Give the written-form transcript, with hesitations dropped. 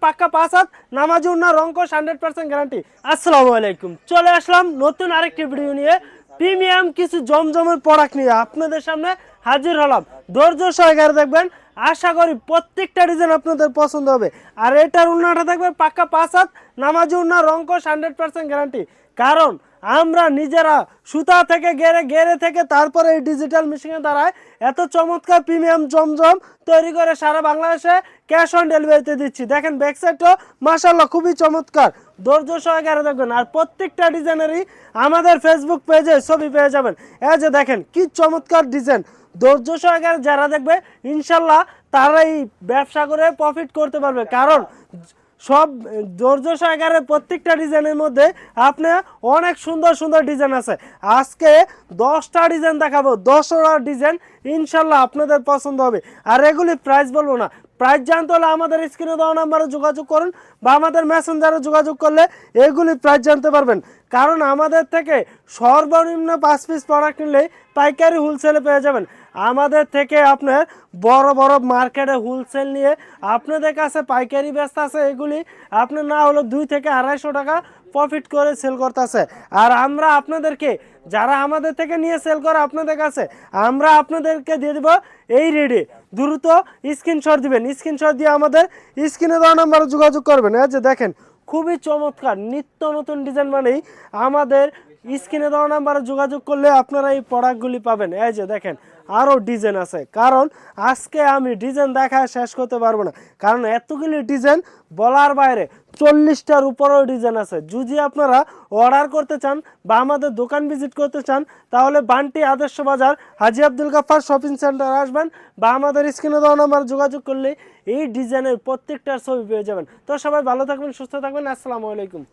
পাক্কা 5 হাত নামাজি উন্না রংকশ 100% গ্যারান্টি। আসসালামু আলাইকুম, চলে আসলাম নতুন আরেকটি ভিডিও নিয়ে। প্রিমিয়াম কিছু জমজমের প্রোডাক্ট নিয়ে আপনাদের সামনে হাজির হলাম। ধৈর্য সহকারে দেখবেন, আশা করি প্রত্যেকটা ডিজাইন আপনাদের পছন্দ হবে। আর এটার উন্নাটা থাকবে পাক্কা 5 হাত নামাজি উন্না রংকশ 100% গ্যারান্টি। কারণ আমরা নিজেরা সুতা থেকে গেরে গেরে থেকে তারপরে এই ডিজিটাল মেশিনের দ্বারায় এত চমৎকার প্রিমিয়াম জমজম তৈরি করে সারা বাংলাদেশে ক্যাশ অন ডেলিভারিতে দিচ্ছি। দেখেন ব্যাক সাইডটাও মাশাআল্লাহ খুবই চমৎকার। ধৈর্য সহকারে দেখবেন। আর প্রত্যেকটা ডিজাইনেরই আমাদের ফেসবুক পেজে ছবি পেয়ে যাবেন। এই যে দেখেন কি চমৎকার ডিজাইন। ধৈর্য সহকারে যারা দেখবে ইনশাল্লাহ তারাই ব্যবসা করে প্রফিট করতে পারবে। কারণ সব ধৈর্য সহকারে প্রত্যেকটা ডিজাইনের মধ্যে আপনার অনেক সুন্দর সুন্দর ডিজাইন আছে। আজকে 10টা ডিজাইন দেখাবো, 10টা ডিজাইন ইনশাল্লাহ আপনাদের পছন্দ হবে। আর এগুলি প্রাইস বলবো না, প্রাইস জানতে হলে আমাদের স্ক্রিনে দেওয়া নাম্বারে যোগাযোগ করুন বা আমাদের মেসেঞ্জারে যোগাযোগ করলে এগুলি প্রাইস জানতে পারবেন। কারণ আমাদের থেকে সর্বনিম্ন 5 পিস প্রোডাক্ট নিলেই পাইকারি হোলসেলে পেয়ে যাবেন। আমাদের থেকে আপনার বড় বড় মার্কেটে হোলসেল নিয়ে আপনাদের কাছে পাইকারি ব্যস্ত আছে, এগুলি আপনার না হলো 2 থেকে 250 টাকা প্রফিট করে সেল করতেছে। আর আমরা আপনাদেরকে, যারা আমাদের থেকে নিয়ে সেল করে আপনাদের কাছে, আমরা আপনাদেরকে দিয়ে দেবো এই রেডি। দ্রুত স্ক্রিনশট দিবেন, স্ক্রিনশট দিয়ে আমাদের স্ক্রিনে দেওয়া নাম্বারে যোগাযোগ করবেন। এই যে দেখেন খুবই চমৎকার নিত্য নতুন ডিজাইন মানেই আমাদের স্ক্রিনে দেওয়া নাম্বারে যোগাযোগ করলে আপনারা এই প্রোডাক্টগুলি পাবেন। এই যে দেখেন আরও ডিজাইন আছে। কারণ আজকে আমি ডিজাইন দেখায় শেষ করতে পারবো না, কারণ এতগুলি ডিজাইন বলার বাইরে। 40টার উপরেও ডিজাইন আছে। যদি আপনারা অর্ডার করতে চান বা আমাদের দোকান ভিজিট করতে চান তাহলে বান্টি আদর্শ বাজার হাজী আব্দুল গাফফার শপিং সেন্টার আসবেন বা আমাদের স্ক্রিনে দেওয়া নাম্বার যোগাযোগ করলে এই ডিজাইনের প্রত্যেকটার ছবি পেয়ে যাবেন। তো সবাই ভালো থাকবেন, সুস্থ থাকবেন। আসসালামু আলাইকুম।